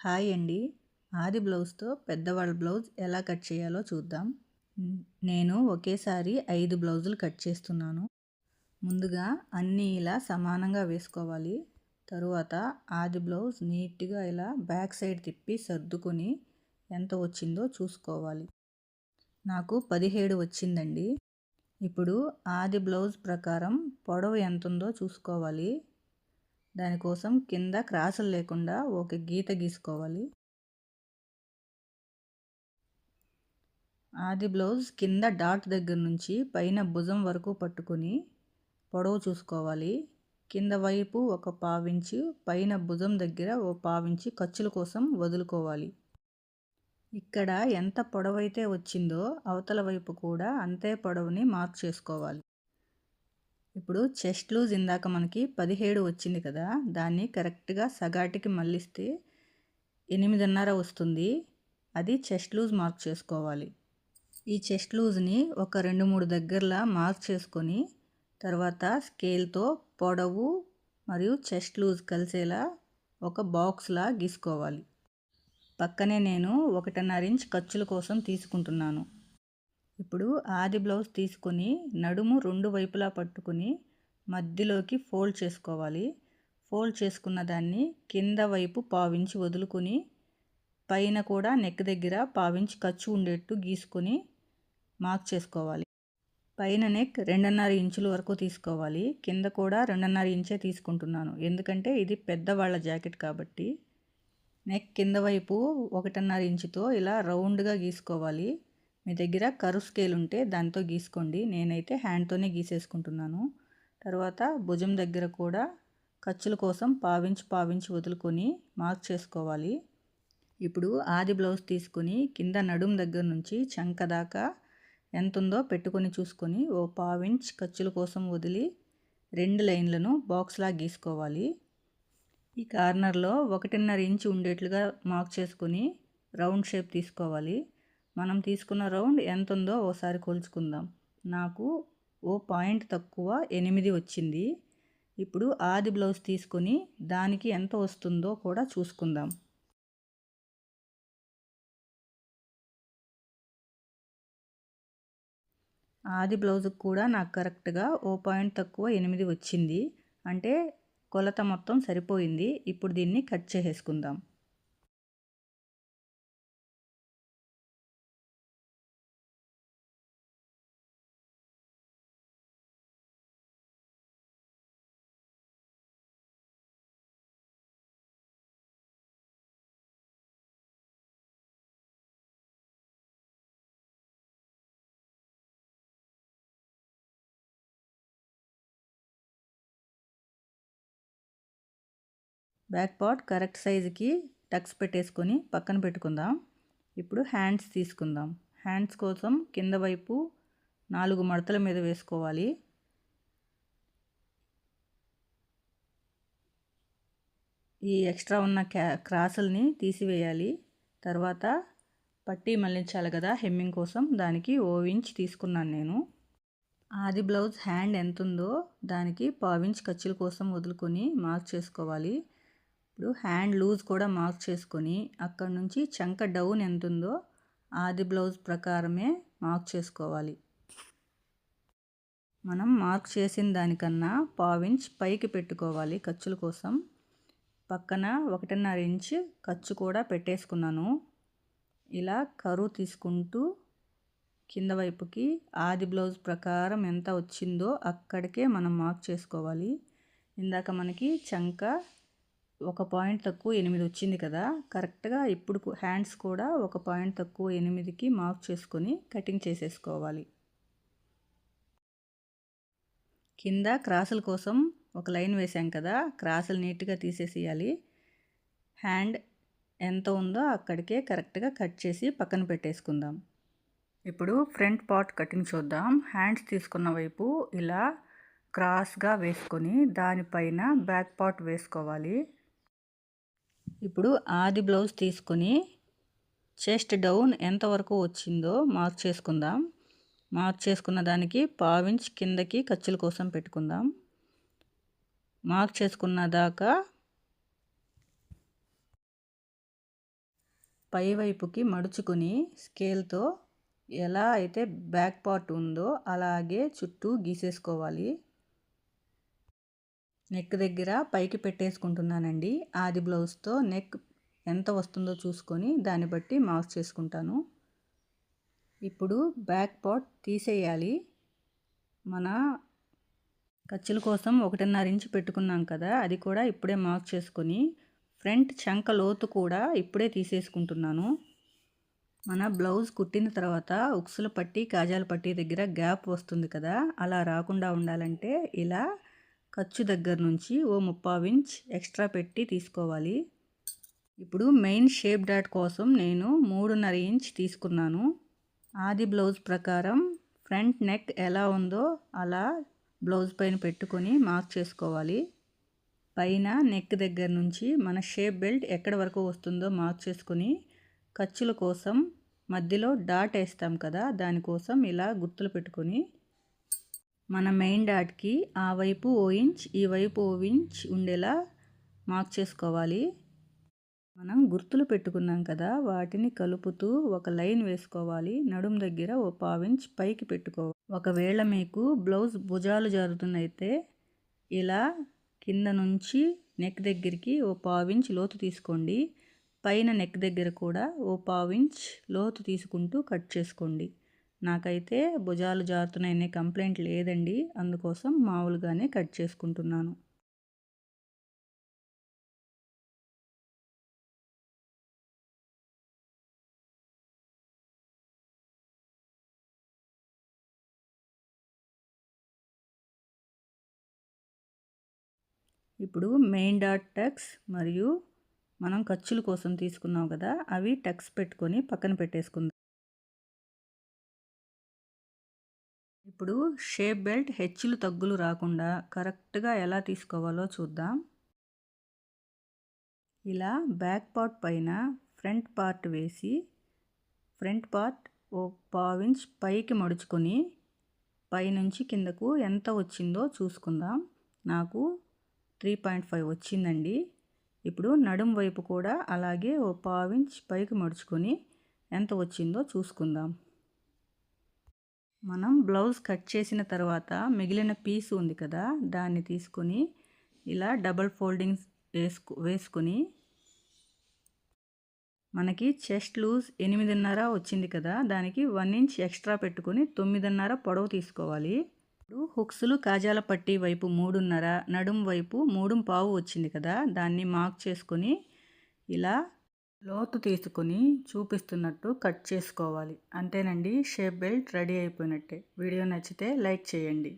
Hi అండి. ఆది బ్లౌజ్‌తో పెద్దవాళ్ళ బ్లౌజ్ ఎలా కట్ చేయాలో చూద్దాం. నేను ఒకేసారి 5 బ్లౌజులు కట్ చేస్తున్నాను. ముందుగా అన్నీ ఇలా సమానంగా వేసుకోవాలి. తరువాత ఆది బ్లౌజ్ నీట్‌గా ఇలా బ్యాక్ సైడ్ తిప్పి సర్దుకొని ఎంత వచ్చిందో చూసుకోవాలి. నాకు 17 వచ్చిందండి. ఇప్పుడు ఆది బ్లౌజ్ ప్రకారం పొడవు ఎంతుందో చూసుకోవాలి. దానికోసం కింద క్రాసులు లేకుండా ఒక గీత గీసుకోవాలి. ఆది బ్లౌజ్ కింద డాట్ దగ్గర నుంచి పైన భుజం వరకు పట్టుకొని పొడవు చూసుకోవాలి. కింద వైపు ఒక పావించు, పైన భుజం దగ్గర ఓ పావించి ఖర్చుల కోసం వదులుకోవాలి. ఇక్కడ ఎంత పొడవైతే వచ్చిందో అవతల వైపు కూడా అంతే పొడవుని మార్క్ చేసుకోవాలి. ఇప్పుడు చెస్ట్ లూజ్ ఇందాక మనకి 17 వచ్చింది కదా, దాన్ని కరెక్ట్గా సగాటికి మళ్ళిస్తే 8.5 వస్తుంది. అది చెస్ట్ లూజ్ మార్క్ చేసుకోవాలి. ఈ చెస్ట్ లూజ్ని ఒక 2-3 దగ్గరలా మార్క్ చేసుకొని తర్వాత స్కేల్తో పొడవు మరియు చెస్ట్ లూజ్ కలిసేలా ఒక బాక్స్లా గీసుకోవాలి. పక్కనే నేను 1.5 ఇంచ్ ఖర్చుల కోసం తీసుకుంటున్నాను. ఇప్పుడు ఆది బ్లౌజ్ తీసుకొని నడుము 2 వైపులా పట్టుకుని మధ్యలోకి ఫోల్డ్ చేసుకోవాలి. ఫోల్డ్ చేసుకున్న దాన్ని కింద వైపు పావించి వదులుకొని పైన కూడా నెక్ దగ్గర పావించి ఖర్చు ఉండేట్టు గీసుకొని మార్క్ చేసుకోవాలి. పైన నెక్ 2.5 ఇంచుల వరకు తీసుకోవాలి. కింద కూడా 2.5 ఇంచే తీసుకుంటున్నాను, ఎందుకంటే ఇది పెద్దవాళ్ళ జాకెట్ కాబట్టి. నెక్ కింద వైపు 1.5 ఇంచుతో ఇలా రౌండ్గా గీసుకోవాలి. మీ దగ్గర కర్వ్ స్కేల్ ఉంటే దాంతో గీసుకోండి. నేనైతే హ్యాండ్తోనే గీసేసుకుంటున్నాను. తర్వాత భుజం దగ్గర కూడా ఖర్చుల కోసం పావించి వదులుకొని మార్క్ చేసుకోవాలి. ఇప్పుడు ఆది బ్లౌజ్ తీసుకొని కింద నడుం దగ్గర నుంచి చంక దాకా ఎంత ఉందో పెట్టుకొని చూసుకొని ఓ పావించ్ ఖర్చుల కోసం వదిలి 2 లైన్లను బాక్స్లా గీసుకోవాలి. ఈ కార్నర్లో 1.5 ఇంచు ఉండేట్లుగా మార్క్ చేసుకొని రౌండ్ షేప్ తీసుకోవాలి. మనం తీసుకున్న రౌండ్ ఎంత ఉందో ఓసారి కొలుచుకుందాం. నాకు ఓ పాయింట్ తక్కువ 8 వచ్చింది. ఇప్పుడు ఆది బ్లౌజ్ తీసుకొని దానికి ఎంత వస్తుందో కూడా చూసుకుందాం. ఆది బ్లౌజ్కి కూడా నాకు కరెక్ట్గా ఓ పాయింట్ తక్కువ 8 వచ్చింది. అంటే కొలత మొత్తం సరిపోయింది. ఇప్పుడు దీన్ని కట్ చేసేసుకుందాం. బ్యాక్ పార్ట్ కరెక్ట్ సైజుకి టక్స్ పెట్టేసుకొని పక్కన పెట్టుకుందాం. ఇప్పుడు హ్యాండ్స్ తీసుకుందాం. హ్యాండ్స్ కోసం కింద వైపు 4 మడతల మీద వేసుకోవాలి. ఈ ఎక్స్ట్రా ఉన్న క్రాసుల్ని తీసివేయాలి. తర్వాత పట్టీ మళ్ళించాలి కదా హెమ్మింగ్ కోసం, దానికి ఓ ఇంచ్ తీసుకున్నాను నేను. ఆది బ్లౌజ్ హ్యాండ్ ఎంత ఉందో దానికి పావించ్ ఖర్చుల కోసం వదులుకొని మార్క్ చేసుకోవాలి. ఇప్పుడు హ్యాండ్ లూజ్ కూడా మార్క్ చేసుకొని అక్కడ నుంచి చంక డౌన్ ఎంత ఉందో ఆది బ్లౌజ్ ప్రకారమే మార్క్ చేసుకోవాలి. మనం మార్క్ చేసిన దానికన్నా పావించ్ పైకి పెట్టుకోవాలి ఖర్చుల కోసం. పక్కన 1.5 ఇంచ్ ఖర్చు కూడా పెట్టేసుకున్నాను. ఇలా కరువు తీసుకుంటూ కింద వైపుకి ఆది బ్లౌజ్ ప్రకారం ఎంత వచ్చిందో అక్కడికే మనం మార్క్ చేసుకోవాలి. ఇందాక మనకి చంక 1 పాయింట్ తక్కువ 8 వచ్చింది కదా, కరెక్ట్గా ఇప్పుడు హ్యాండ్స్ కూడా 1 పాయింట్ తక్కువ 8కి మార్క్ చేసుకొని కటింగ్ చేసేసుకోవాలి. కింద క్రాసుల కోసం ఒక లైన్ వేసాం కదా, క్రాసులు నీట్గా తీసేసేయాలి. హ్యాండ్ ఎంత ఉందో అక్కడికే కరెక్ట్గా కట్ చేసి పక్కన పెట్టేసుకుందాం. ఇప్పుడు ఫ్రంట్ పార్ట్ కటింగ్ చూద్దాం. హ్యాండ్స్ తీసుకున్న వైపు ఇలా క్రాస్గా వేసుకొని దానిపైన బ్యాక్ పార్ట్ వేసుకోవాలి. ఇప్పుడు ఆది బ్లౌజ్ తీసుకొని చెస్ట్ డౌన్ ఎంతవరకు వచ్చిందో మార్క్ చేసుకుందాం. మార్క్ చేసుకున్న దానికి పావించ్ కిందకి ఖర్చుల కోసం పెట్టుకుందాం. మార్క్ చేసుకున్న దాకా పైవైపుకి మడుచుకొని స్కేల్తో ఎలా అయితే బ్యాక్ పార్ట్ ఉందో అలాగే చుట్టూ గీసేసుకోవాలి. నెక్ దగ్గర పైకి పెట్టేసుకుంటున్నానండి. ఆది బ్లౌజ్తో నెక్ ఎంత వస్తుందో చూసుకొని దాన్ని బట్టి మార్క్ చేసుకుంటాను. ఇప్పుడు బ్యాక్ పార్ట్ తీసేయాలి. మన ఖర్చుల కోసం 1.5 ఇంచు పెట్టుకున్నాం కదా, అది కూడా ఇప్పుడే మార్క్ చేసుకొని ఫ్రంట్ చంక లోతు కూడా ఇప్పుడే తీసేసుకుంటున్నాను. మన బ్లౌజ్ కుట్టిన తర్వాత ఉక్సుల పట్టి కాజాల పట్టి దగ్గర గ్యాప్ వస్తుంది కదా, అలా రాకుండా ఉండాలంటే ఇలా ఖర్చు దగ్గర నుంచి ఓ 3/4 ఇంచ్ ఎక్స్ట్రా పెట్టి తీసుకోవాలి. ఇప్పుడు మెయిన్ షేప్ డాట్ కోసం నేను 3.5 ఇంచ్ తీసుకున్నాను. ఆది బ్లౌజ్ ప్రకారం ఫ్రంట్ నెక్ ఎలా ఉందో అలా బ్లౌజ్ పైన పెట్టుకొని మార్క్ చేసుకోవాలి. పైన నెక్ దగ్గర నుంచి మన షేప్ బెల్ట్ ఎక్కడి వరకు వస్తుందో మార్క్ చేసుకొని ఖర్చుల కోసం మధ్యలో డాట్ వేస్తాం కదా, దానికోసం ఇలా గుర్తులు పెట్టుకొని మన మెయిన్ డాట్కి ఆ వైపు ఓ ఇంచ్ ఈ వైపు ఓ ఇంచ్ ఉండేలా మార్క్ చేసుకోవాలి. మనం గుర్తులు పెట్టుకున్నాం కదా, వాటిని కలుపుతూ ఒక లైన్ వేసుకోవాలి. నడుం దగ్గర ఓ 1/4 ఇంచ్ పైకి పెట్టుకోవాలి. ఒకవేళ మీకు బ్లౌజ్ భుజాలు జారుతున్నైతే ఇలా కింద నుంచి నెక్ దగ్గరికి ఓ 1/4 ఇంచ్ లోతు తీసుకోండి. పైన నెక్ దగ్గర కూడా ఓ 1/4 ఇంచ్ లోతు తీసుకుంటూ కట్ చేసుకోండి. నాకైతే భుజాలు జారుతున్నాయనే కంప్లైంట్ లేదండి, అందుకోసం మామూలుగానే కట్ చేసుకుంటున్నాను. ఇప్పుడు మెయిన్ డాట్ టక్స్ మరియు మనం ఖర్చుల కోసం తీసుకున్నాం కదా, అవి టక్స్ పెట్టుకొని పక్కన పెట్టేసుకుందాం. ఇప్పుడు షేప్ బెల్ట్ హెచ్చులు తగ్గులు రాకుండా కరెక్ట్గా ఎలా తీసుకోవాలో చూద్దాం. ఇలా బ్యాక్ పార్ట్ పైన ఫ్రంట్ పార్ట్ వేసి ఫ్రంట్ పార్ట్ ఓ 1/4 ఇంచ్ పైకి మడుచుకొని పైనుంచి కిందకు ఎంత వచ్చిందో చూసుకుందాం. నాకు 3.5 వచ్చిందండి. ఇప్పుడు నడుం వైపు కూడా అలాగే ఓ 1/4 ఇంచ్ పైకి మడుచుకొని ఎంత వచ్చిందో చూసుకుందాం. మనం బ్లౌజ్ కట్ చేసిన తర్వాత మిగిలిన పీస్ ఉంది కదా, దాన్ని తీసుకొని ఇలా డబల్ ఫోల్డింగ్స్ వేసుకొని మనకి చెస్ట్ లూజ్ 8.5 వచ్చింది కదా, దానికి 1 ఇంచ్ ఎక్స్ట్రా పెట్టుకొని 9.5 పొడవు తీసుకోవాలి. ఇప్పుడు హుక్స్లు కాజాల పట్టి వైపు 3.5, నడుం వైపు 3.5 వచ్చింది కదా, దాన్ని మార్క్ చేసుకొని ఇలా లోతు తీసుకొని చూపిస్తున్నట్టు కట్ చేసుకోవాలి. అంతేనండి, షేప్ బెల్ట్ రెడీ అయిపోయినట్టే. వీడియో నచ్చితే లైక్ చేయండి.